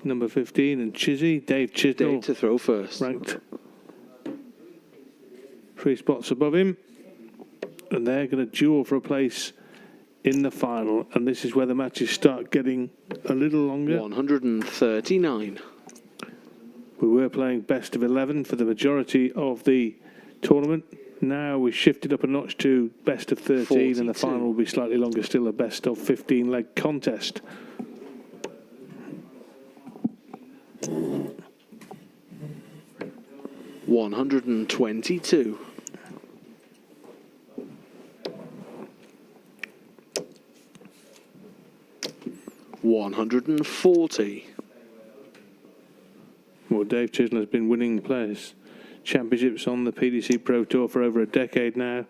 number 15, and Chizzy, Dave Chisnall. Dave to throw first. Ranked 3 spots above him. And they're going to duel for a place in the final. And this is where the matches start getting a little longer. 139. We were playing best of 11 for the majority of the tournament. Now we shifted up a notch to best of 13, 42. and the final will be slightly longer still, a best of 15 leg contest. $122. $140. Well, Dave Chisnall has been winning players championships on the PDC Pro Tour for over a decade now.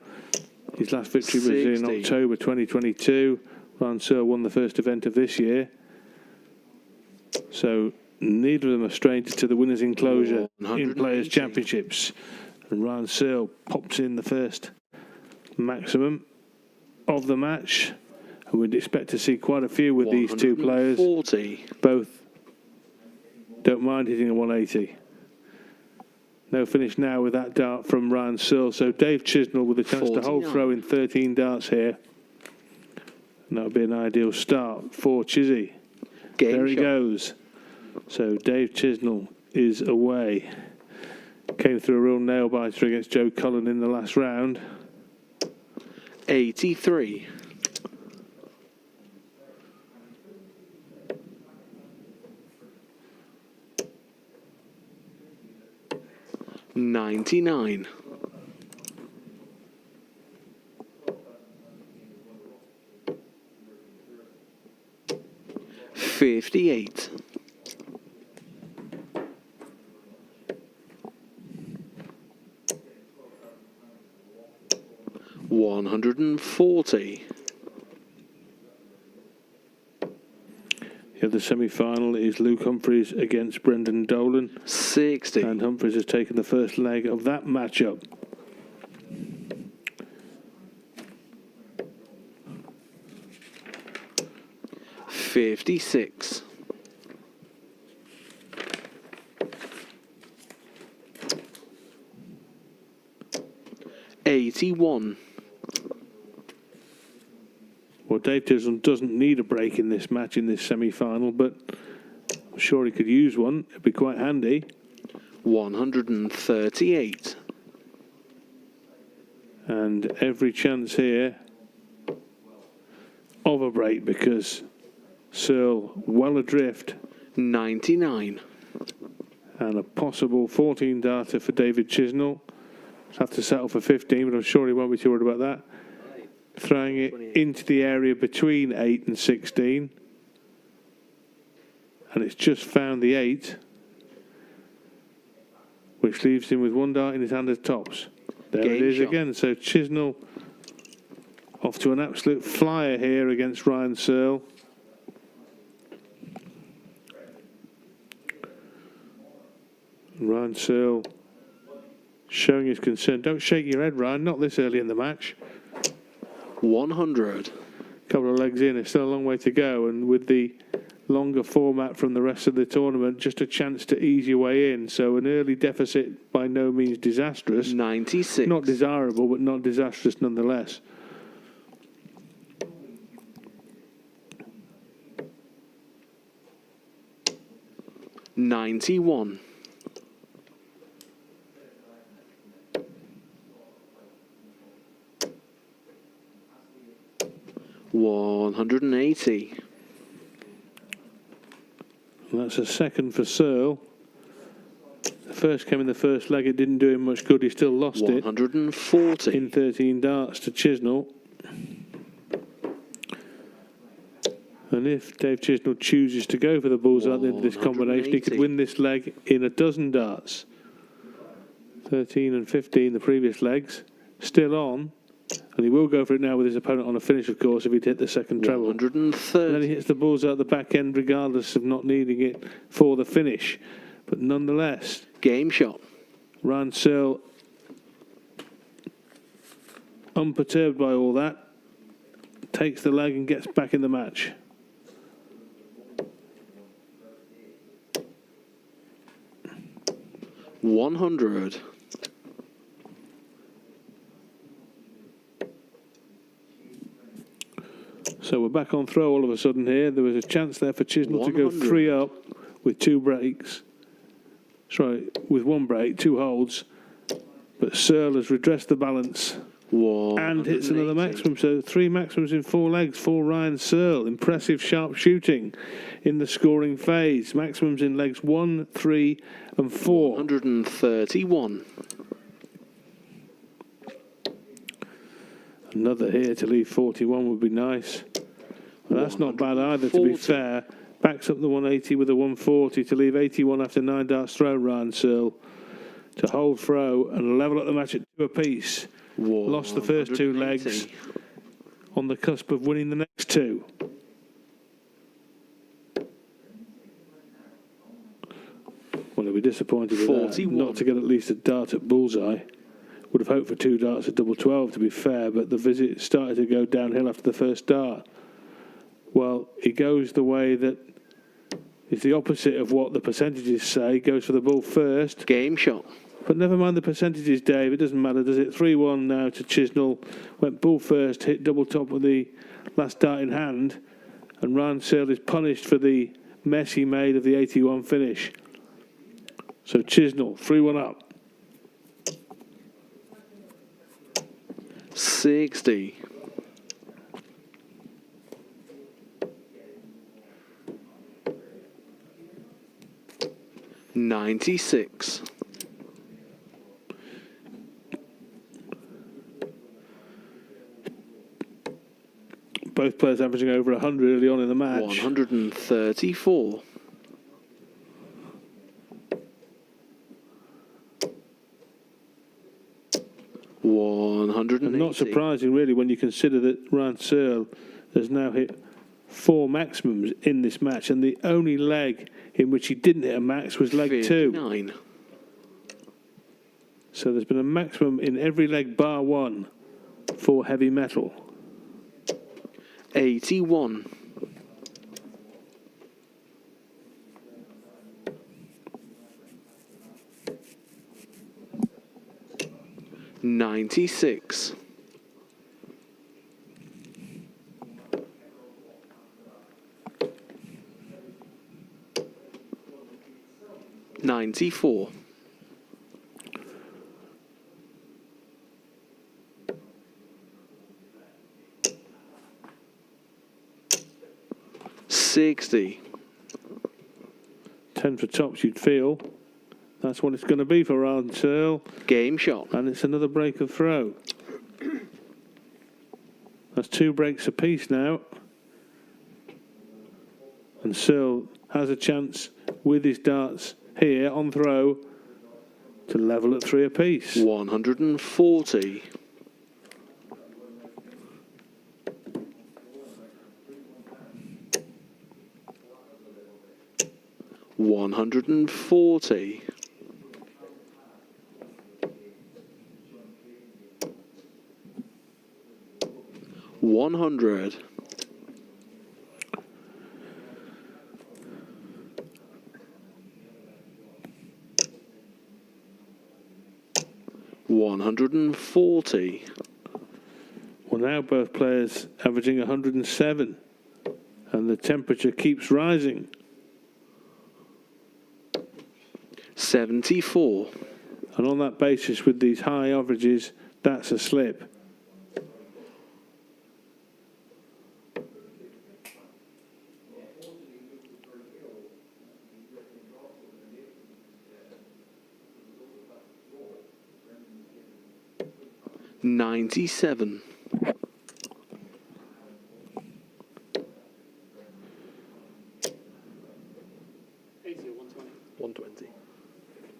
His last victory was in 60. October 2022. Ryan Searle won the first event of this year. So neither of them are strangers to the winners' enclosure in Players' Championships. And Ryan Searle pops in the first maximum of the match. And we'd expect to see quite a few with these two players. 140. Both don't mind hitting a 180. No finish now with that dart from Ryan Searle. So Dave Chisnall with a chance to hold throw in 13 darts here. And that would be an ideal start for Chizzy. There he goes. So Dave Chisnall is away. Came through a real nail biter against Joe Cullen in the last round. 83. $99. $58. $140. The other semi-final is Luke Humphreys against Brendan Dolan. 60. And Humphreys has taken the first leg of that matchup. $56. $81. Well, Dave Chisnall doesn't need a break in this match, in this semi-final, but I'm sure he could use one. It'd be quite handy. 138. And every chance here of a break because Searle well adrift. 99. And a possible 14 darter for David Chisnall. Have to settle for 15, but I'm sure he won't be too worried about that. Throwing it into the area between 8 and 16. And it's just found the 8, which leaves him with one dart in his hand as tops. There it is again. So Chisnall off to an absolute flyer here against Ryan Searle. Ryan Searle showing his concern. Don't shake your head, Ryan. Not this early in the match. 100. Couple of legs in. It's still a long way to go. And with the longer format from the rest of the tournament, just a chance to ease your way in. So an early deficit, by no means disastrous. 96. Not desirable, but not disastrous nonetheless. $91. $180. And that's a second for Searle. The first came in the first leg. It didn't do him much good. He still lost 140. it in 13 darts to Chisnall. And if Dave Chisnall chooses to go for the bullseye at the end of this combination, he could win this leg in a dozen darts. 13 and 15, the previous legs. Still on. And he will go for it now with his opponent on a finish, of course, if he'd hit the second treble. 130. And then he hits the bullseye at the back end, regardless of not needing it for the finish. But nonetheless, Game shot. Ryan Searle, unperturbed by all that, takes the leg and gets back in the match. 100. So we're back on throw all of a sudden here. There was a chance there for Chisnall to go 100. 3 up with 2 breaks. Sorry, with 1 break, 2 holds. But Searle has redressed the balance. And hits another maximum. So 3 maximums in 4 legs for Ryan Searle. Impressive sharp shooting in the scoring phase. Maximums in legs 1, 3 and 4. 131. Another here to leave 41 would be nice. Well, that's not bad either, to be fair. Backs up the 180 with a 140 to leave 81 after 9 darts thrown, Ryan Searle. To hold throw and level up the match at 2 apiece. Lost the first 2 legs. On the cusp of winning the next 2. Well, he'll be disappointed with that. Not to get at least a dart at bullseye. Would have hoped for 2 darts at double 12, to be fair, but the visit started to go downhill after the first dart. Well, he goes the way that is the opposite of what the percentages say. Goes for the bull first. Game shot. But never mind the percentages, Dave. It doesn't matter, does it? 3-1 now to Chisnall. Went bull first, hit double top with the last dart in hand. And Ryan Searle is punished for the mess he made of the 81 finish. So Chisnall, 3-1 up. 60. 96. Both players averaging over 100 early on in the match. 134. 180. And not surprising, really, when you consider that Ryan Searle has now hit 4 maximums in this match, and the only leg in which he didn't hit a max was leg 59. 2. So there's been a maximum in every leg bar 1 for heavy metal. 81. 96. 94. 60. 10 for tops, you'd feel. That's what it's going to be for Ryan Searle. Game shot. And it's another break of throw. That's 2 breaks apiece now. And Searle has a chance with his darts here on throw to level at 3 apiece. 140. 140. 100. 140. Well, now both players averaging 107, and the temperature keeps rising. 74. And on that basis, with these high averages, that's a slip. $97.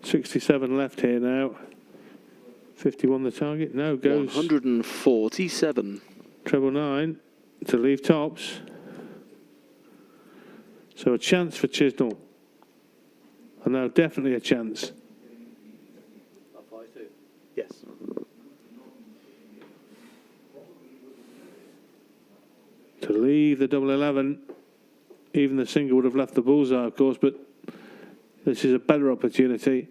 67 left here now. 51 the target. No, goes 147. treble 9 to leave tops. So a chance for Chisnall. And now definitely a chance. Yes. To leave the double 11. Even the single would have left the bullseye, of course, but this is a better opportunity.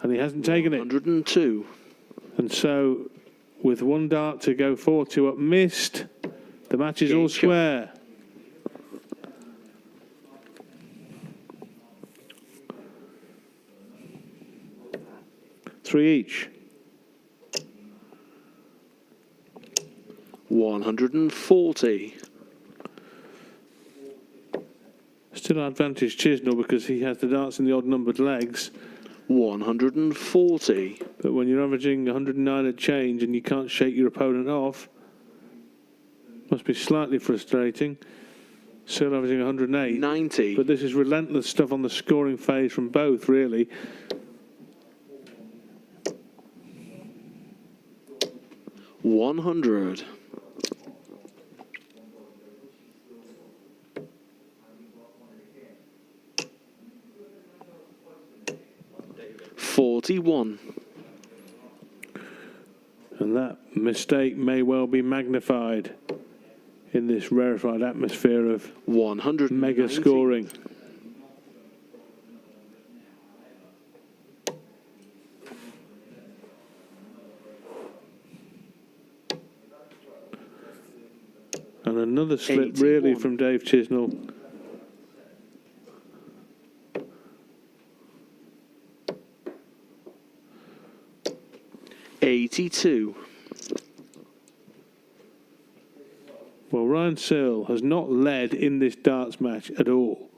And he hasn't taken it. 102. And so, with one dart to go, 4-2 up, missed. The match is all square. Three each. 140. Still advantage Chisnall because he has the darts in the odd numbered legs. 140. But when you're averaging 109 at change and you can't shake your opponent off, must be slightly frustrating. Still averaging 108. 90. But this is relentless stuff on the scoring phase from both, really. $100. 41. And that mistake may well be magnified in this rarefied atmosphere of 100 mega scoring. And another slip 81. really from Dave Chisnall. $82. Well, Ryan Searle has not led in this darts match at all.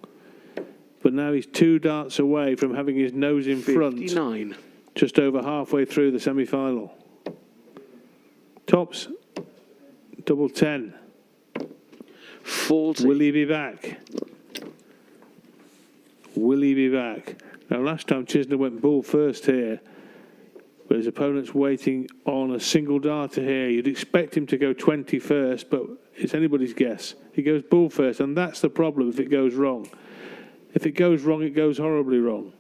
But now he's 2 darts away from having his nose in 59. front. Just over halfway through the semi-final. Tops, double 10. 40. Will he be back? Will he be back? Now, last time Chisnall went bull first here, but his opponent's waiting on a single darter here. You'd expect him to go 20 first, but it's anybody's guess. He goes bull first, and that's the problem if it goes wrong. If it goes wrong, it goes horribly wrong.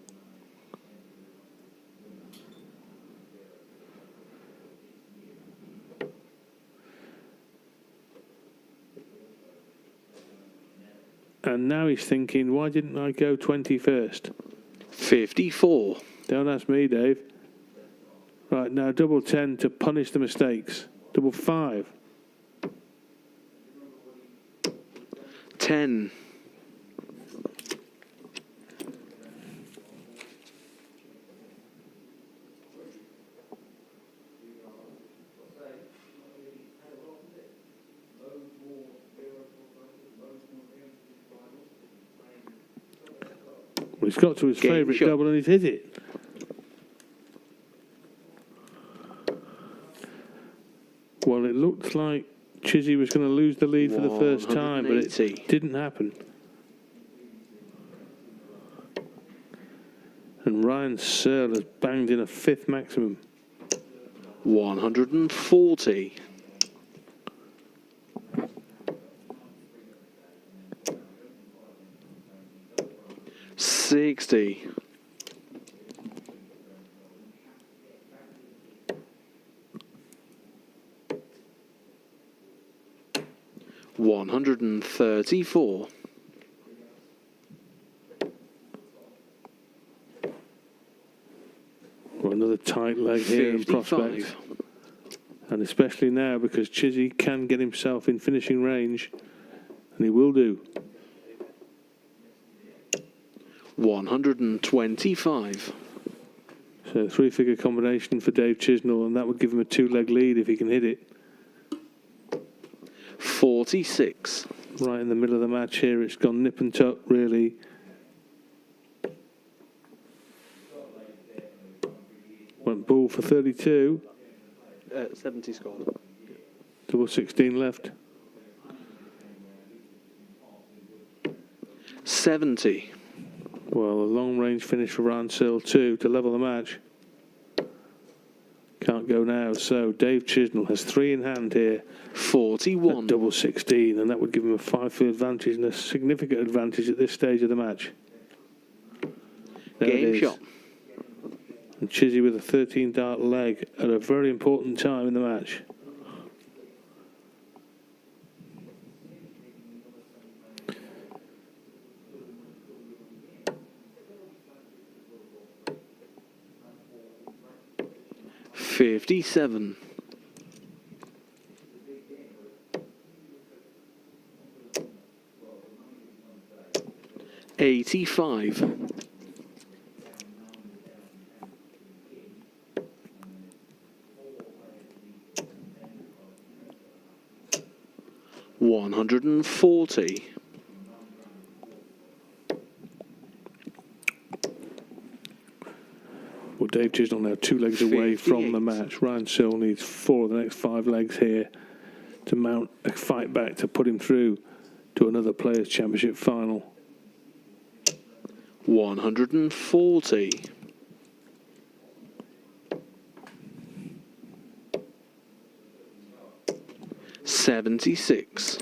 And now he's thinking, why didn't I go 20 first? 54. Don't ask me, Dave. Right, now double 10 to punish the mistakes. Double 5. 10. 'Well, he's got to his favourite shot. double and he's hit it. Well, it looked like Chizzy was going to lose the lead for the first time, but it didn't happen. And Ryan Searle has banged in a 5th maximum. 140. 60. 134. Well, another tight leg here in 55. prospect. And especially now because Chizzy can get himself in finishing range. And he will do. 125. So 3-figure combination for Dave Chisnall, and that would give him a 2-leg lead if he can hit it. 46. Right in the middle of the match here, it's gone nip and tuck, really. Went bull for 32. 70 scored. Double 16 left. 70. Well, a long-range finish for Ryan Searle too to level the match. Can't go now, so Dave Chisnall has 3 in hand here. 41. At double 16, and that would give him a 5-field advantage and a significant advantage at this stage of the match. There Game shot. And Chizzy with a 13-dart leg at a very important time in the match. 57. 85. 140. Well, Dave Chisnall now 2 legs away from the match. Ryan Searle needs 4 of the next 5 legs here to mount a fight back to put him through to another Players' Championship final. 140. 76.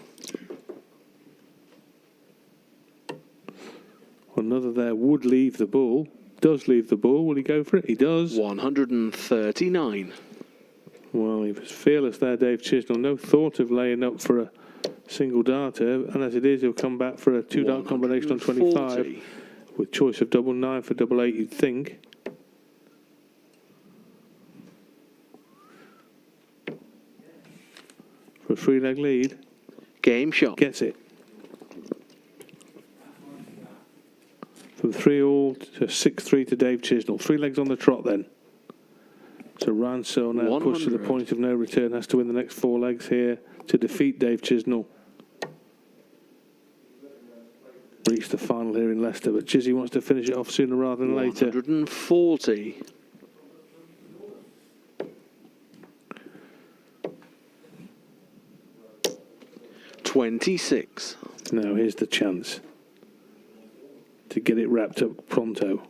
Another there would leave the ball. Does leave the ball. Will he go for it? He does. 139. Well, he was fearless there, Dave Chisnall. No thought of laying up for a single darter. And as it is, he'll come back for a 2-dart combination on 25. With choice of double 9 for double 8, you'd think. For a 3-leg lead. Game shot. Gets it. From 3-all to 6-3 to Dave Chisnall. 3 legs on the trot then. So Ryan Searle now pushed to the point of no return. Has to win the next 4 legs here to defeat Dave Chisnall. Reach the final here in Leicester, but Chizzy wants to finish it off sooner rather than later. 140. 26. Now here's the chance to get it wrapped up pronto.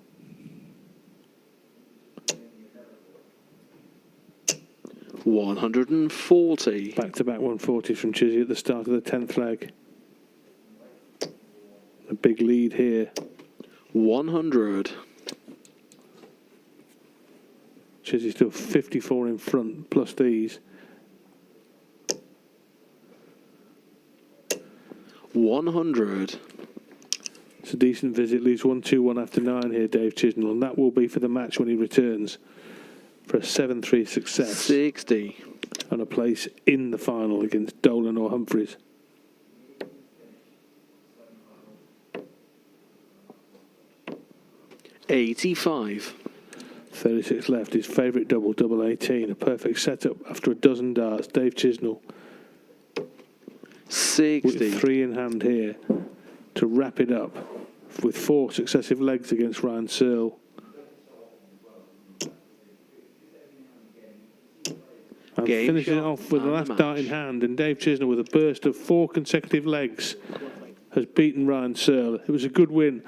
$140. Back-to-back 140s from Chizzy at the start of the 10th leg. A big lead here. 100. Chizzy still 54 in front, plus these. 100. It's a decent visit. Leaves 1-2-1 after 9 here, Dave Chisnall, and that will be for the match when he returns for a 7-3 success. 60. And a place in the final against Dolan or Humphreys. $85. 36 left. His favourite double, double 18. A perfect setup after a dozen darts. Dave Chisnall 60. with 3 in hand here to wrap it up with 4 successive legs against Ryan Searle. And finishing it off with the last dart in hand, and Dave Chisnall with a burst of 4 consecutive legs has beaten Ryan Searle. It was a good win.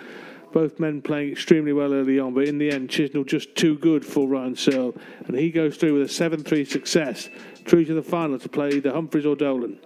Both men playing extremely well early on, but in the end, Chisnall just too good for Ryan Searle, and he goes through with a 7-3 success, through to the final to play either Humphreys or Dolan.